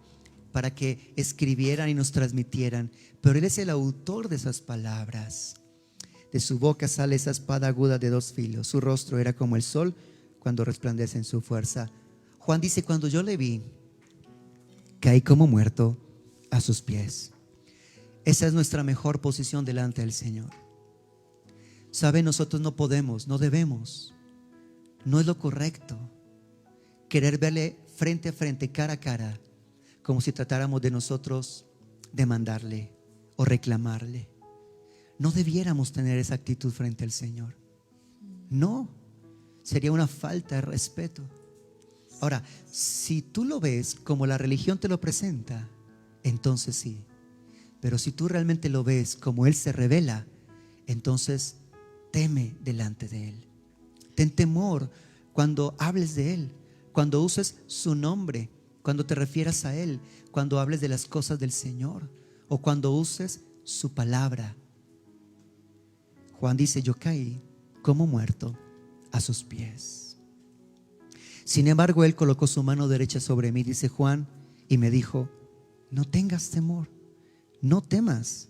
S2: para que escribieran y nos transmitieran, pero Él es el autor de esas palabras. De su boca sale esa espada aguda de 2 filos. Su rostro era como el sol cuando resplandece en su fuerza. Juan dice: cuando yo le vi, caí como muerto a sus pies. Esa es nuestra mejor posición delante del Señor. ¿Sabe? Nosotros no podemos, no debemos, no es lo correcto querer verle frente a frente, cara a cara, como si tratáramos de nosotros demandarle o reclamarle. No debiéramos tener esa actitud frente al Señor. No, sería una falta de respeto. Ahora, si tú lo ves como la religión te lo presenta, entonces sí. Pero si tú realmente lo ves como Él se revela, entonces teme delante de Él. Ten temor cuando hables de Él, cuando uses su nombre, cuando te refieras a Él, cuando hables de las cosas del Señor o cuando uses su palabra. Juan dice: yo caí como muerto a sus pies. Sin embargo, Él colocó su mano derecha sobre mí, dice Juan, y me dijo: no tengas temor, no temas.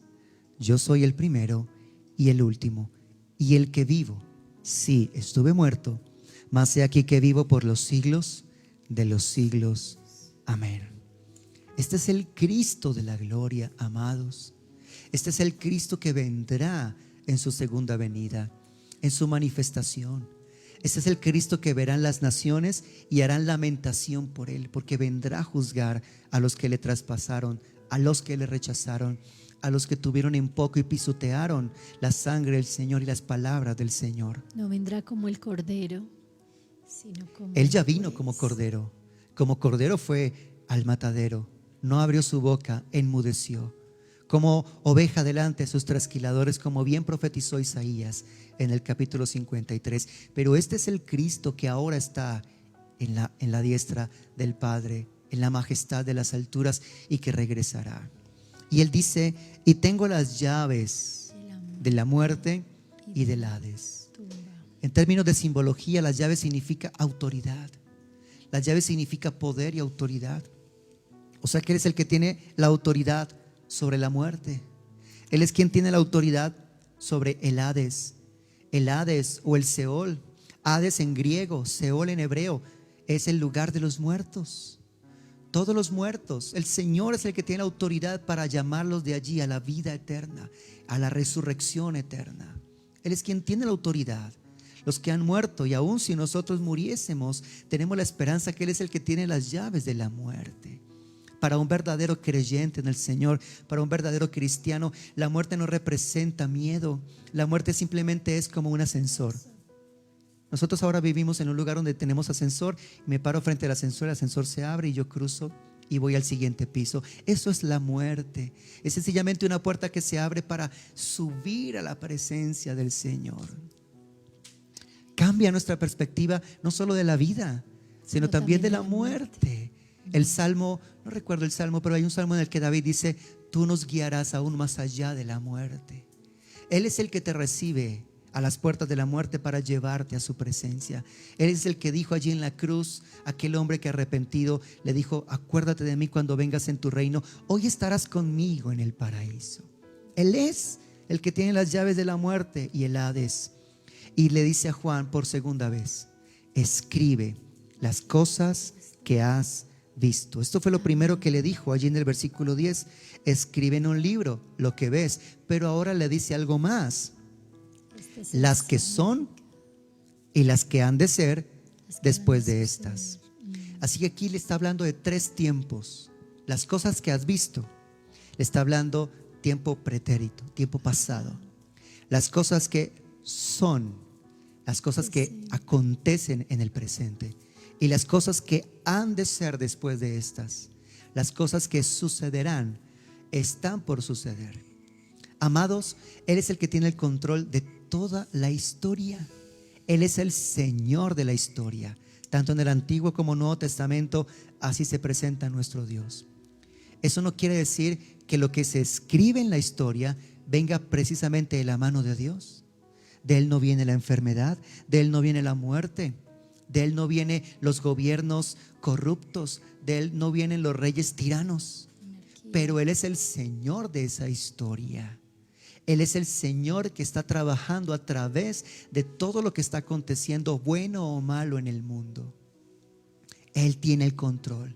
S2: Yo soy el primero y el último y el que vivo. Sí, estuve muerto, mas he aquí que vivo por los siglos de los siglos. Amén. Este es el Cristo de la gloria, amados. Este es el Cristo que vendrá en su segunda venida, en su manifestación. Este es el Cristo que verán las naciones y harán lamentación por él, porque vendrá a juzgar a los que le traspasaron, a los que le rechazaron, a los que tuvieron en poco y pisotearon la sangre del Señor y las palabras del Señor.
S1: No vendrá como el cordero, sino como
S2: Él ya
S1: el
S2: vino
S1: juez.
S2: como cordero. Como cordero fue al matadero. No abrió su boca, enmudeció. Como oveja delante de sus trasquiladores, como bien profetizó Isaías en el capítulo 53. Pero este es el Cristo que ahora está en la diestra del Padre, en la majestad de las alturas, y que regresará. Y él dice: y tengo las llaves de la muerte y del Hades.
S1: Tumba.
S2: En términos de simbología, las llaves significa autoridad. Las llaves significa poder y autoridad. O sea que Él es el que tiene la autoridad sobre la muerte. Él es quien tiene la autoridad sobre el Hades. El Hades o el Seol. Hades en griego, Seol en hebreo, es el lugar de los muertos. Todos los muertos, el Señor es el que tiene la autoridad para llamarlos de allí a la vida eterna, a la resurrección eterna. Él es quien tiene la autoridad. Los que han muerto, y aun si nosotros muriésemos, tenemos la esperanza que Él es el que tiene las llaves de la muerte. Para un verdadero creyente en el Señor, para un verdadero cristiano, la muerte no representa miedo. La muerte simplemente es como un ascensor. Nosotros ahora vivimos en un lugar donde tenemos ascensor. Me paro frente al ascensor, el ascensor se abre y yo cruzo y voy al siguiente piso. Eso es la muerte. Es sencillamente una puerta que se abre para subir a la presencia del Señor. Cambia nuestra perspectiva no solo de la vida, sino también de la muerte. El salmo, no recuerdo el salmo, pero hay un salmo en el que David dice: tú nos guiarás aún más allá de la muerte. Él es el que te recibe a las puertas de la muerte para llevarte a su presencia. Él es el que dijo allí en la cruz, aquel hombre que arrepentido le dijo: acuérdate de mí cuando vengas en tu reino, hoy estarás conmigo en el paraíso. Él es el que tiene las llaves de la muerte y el Hades. Y le dice a Juan por segunda vez: escribe las cosas que has visto. Esto fue lo primero que le dijo allí en el versículo 10. Escribe en un libro lo que ves. Pero ahora le dice algo más: las que son y las que han de ser después de estas. Así que aquí le está hablando de tres tiempos. Las cosas que has visto, le está hablando tiempo pretérito, tiempo pasado. Las cosas que son, las cosas que acontecen en el presente, y las cosas que han de ser después de estas. Las cosas que sucederán, están por suceder. Amados, Él es el que tiene el control de toda la historia. Él es el Señor de la historia. Tanto en el Antiguo como Nuevo Testamento, así se presenta nuestro Dios. Eso no quiere decir que lo que se escribe en la historia venga precisamente de la mano de Dios. De Él no viene la enfermedad, de Él no viene la muerte, de Él no vienen los gobiernos corruptos, de Él no vienen los reyes tiranos. Pero Él es el Señor de esa historia. Él es el Señor que está trabajando a través de todo lo que está aconteciendo, bueno o malo en el mundo. Él tiene el control.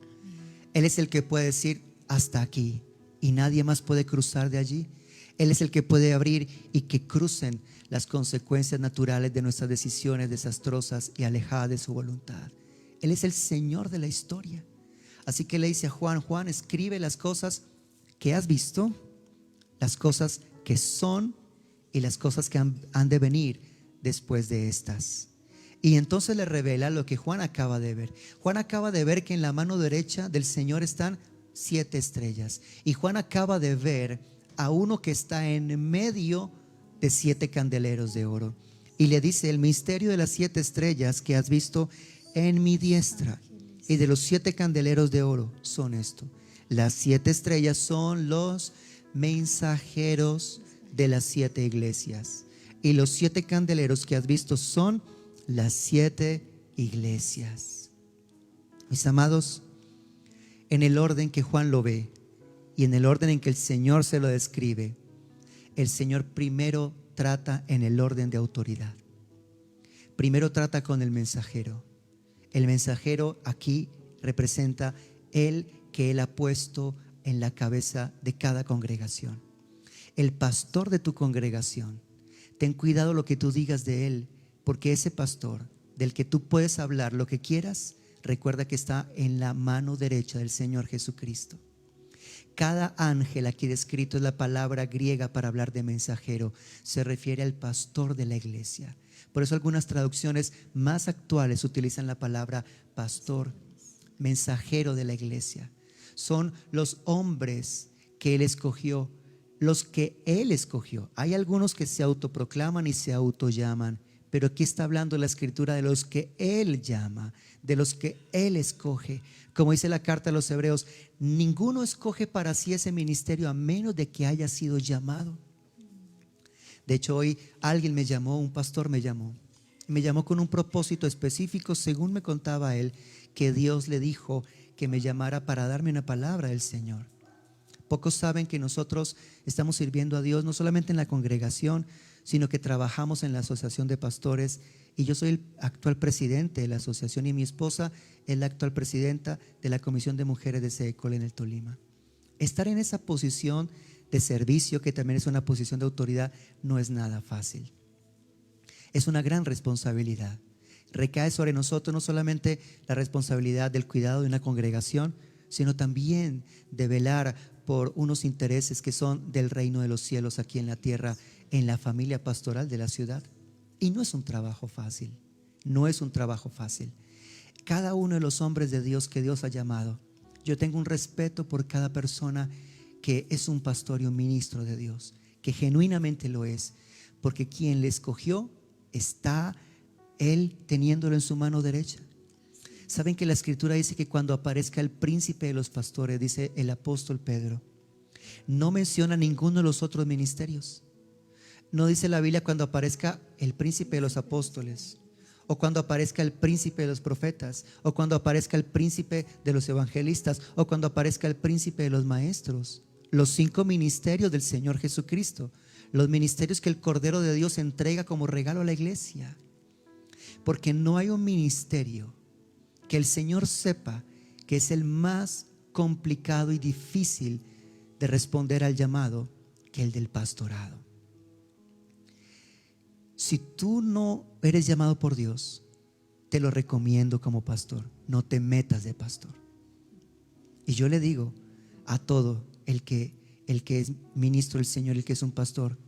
S2: Él es el que puede decir: hasta aquí, y nadie más puede cruzar de allí. Él es el que puede abrir y que crucen las consecuencias naturales de nuestras decisiones desastrosas y alejadas de su voluntad. Él es el Señor de la historia. Así que le dice a Juan: Juan, escribe las cosas que has visto, las cosas que son y las cosas que han de venir después de estas. Y entonces le revela lo que Juan acaba de ver. Juan acaba de ver que en la mano derecha del Señor están 7 estrellas. Y Juan acaba de ver a uno que está en medio de 7 candeleros de oro. Y le dice: el misterio de las 7 estrellas que has visto en mi diestra y de los 7 candeleros de oro son esto. Las 7 estrellas son los mensajeros de las 7 iglesias. Y los 7 candeleros que has visto son las 7 iglesias. Mis amados, en el orden que Juan lo ve y en el orden en que el Señor se lo describe, el Señor primero trata en el orden de autoridad. Primero trata con el mensajero. El mensajero aquí representa el que Él ha puesto en la cabeza de cada congregación. El pastor de tu congregación. Ten cuidado lo que tú digas de él, porque ese pastor del que tú puedes hablar lo que quieras, recuerda que está en la mano derecha del Señor Jesucristo. Cada ángel aquí descrito es la palabra griega para hablar de mensajero. Se refiere al pastor de la iglesia. Por eso algunas traducciones más actuales utilizan la palabra pastor, mensajero de la iglesia. Son los hombres que Él escogió, los que Él escogió. Hay algunos que se autoproclaman y se autollaman, pero aquí está hablando la escritura de los que Él llama, de los que Él escoge. Como dice la carta a los Hebreos, ninguno escoge para sí ese ministerio a menos de que haya sido llamado. De hecho, hoy alguien me llamó, un pastor me llamó con un propósito específico, según me contaba él, que Dios le dijo que me llamara para darme una palabra del Señor. Pocos saben que nosotros estamos sirviendo a Dios no solamente en la congregación, sino que trabajamos en la asociación de pastores, y yo soy el actual presidente de la asociación y mi esposa es la actual presidenta de la Comisión de Mujeres de SECOL en el Tolima. Estar en esa posición de servicio, que también es una posición de autoridad, no es nada fácil. Es una gran responsabilidad. Recae sobre nosotros no solamente la responsabilidad del cuidado de una congregación, sino también de velar por unos intereses que son del reino de los cielos aquí en la tierra, en la familia pastoral de la ciudad. Y no es un trabajo fácil, no es un trabajo fácil. Cada uno de los hombres de Dios que Dios ha llamado, yo tengo un respeto por cada persona que es un pastor y un ministro de Dios, que genuinamente lo es, porque quien le escogió está Él teniéndolo en su mano derecha. Saben que la escritura dice que cuando aparezca el príncipe de los pastores, dice el apóstol Pedro, no menciona ninguno de los otros ministerios. No dice la Biblia cuando aparezca el príncipe de los apóstoles, o cuando aparezca el príncipe de los profetas, o cuando aparezca el príncipe de los evangelistas, o cuando aparezca el príncipe de los maestros. Los 5 ministerios del Señor Jesucristo, los ministerios que el Cordero de Dios entrega como regalo a la iglesia. Porque no hay un ministerio que el Señor sepa que es el más complicado y difícil de responder al llamado que el del pastorado. Si tú no eres llamado por Dios, te lo recomiendo como pastor, no te metas de pastor. Y yo le digo a todo el que es ministro del Señor, el que es un pastor,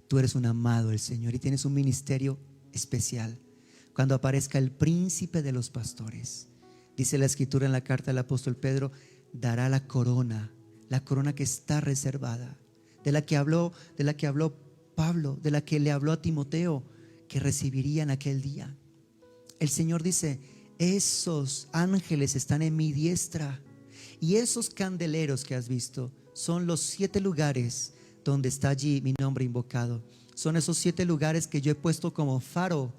S2: tú eres un amado del Señor y tienes un ministerio especial. Cuando aparezca el príncipe de los pastores, dice la escritura en la carta del apóstol Pedro, dará la corona que está reservada, de la que habló Pablo, de la que le habló a Timoteo, que recibiría en aquel día. El Señor dice, esos ángeles están en mi diestra, y esos candeleros que has visto son los 7 lugares donde está allí mi nombre invocado. Son esos 7 lugares que yo he puesto como faro,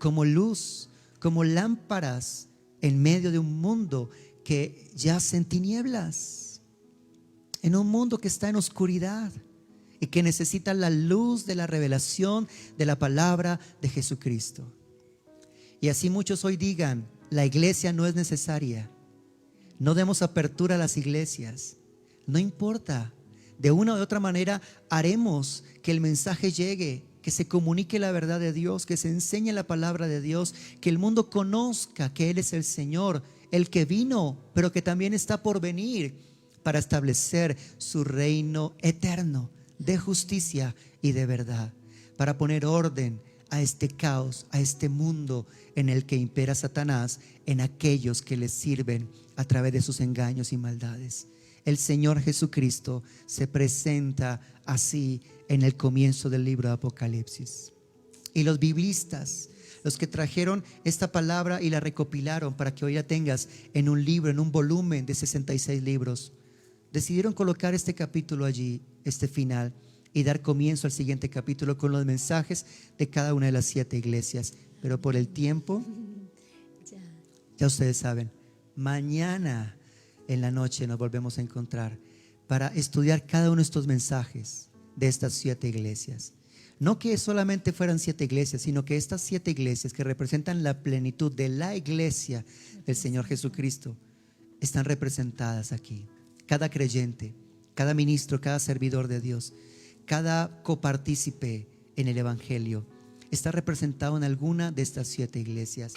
S2: como luz, como lámparas en medio de un mundo que yace en tinieblas, en un mundo que está en oscuridad y que necesita la luz de la revelación de la palabra de Jesucristo. Y así muchos hoy digan, la iglesia no es necesaria, no demos apertura a las iglesias. No importa, de una u otra manera haremos que el mensaje llegue, que se comunique la verdad de Dios, que se enseñe la palabra de Dios, que el mundo conozca que Él es el Señor, el que vino, pero que también está por venir para establecer su reino eterno de justicia y de verdad, para poner orden a este caos, a este mundo en el que impera Satanás en aquellos que le sirven a través de sus engaños y maldades. El Señor Jesucristo se presenta así en el comienzo del libro de Apocalipsis. Y los biblistas, los que trajeron esta palabra y la recopilaron para que hoy la tengas en un libro, en un volumen de 66 libros, decidieron colocar este capítulo allí, este final, y dar comienzo al siguiente capítulo con los mensajes de cada una de las 7 iglesias. Pero por el tiempo, ya ustedes saben, mañana en la noche nos volvemos a encontrar para estudiar cada uno de estos mensajes de estas 7 iglesias. No que solamente fueran 7 iglesias, sino que estas 7 iglesias que representan la plenitud de la iglesia del Señor Jesucristo están representadas aquí. Cada creyente, cada ministro, cada servidor de Dios, cada copartícipe en el Evangelio está representado en alguna de estas 7 iglesias.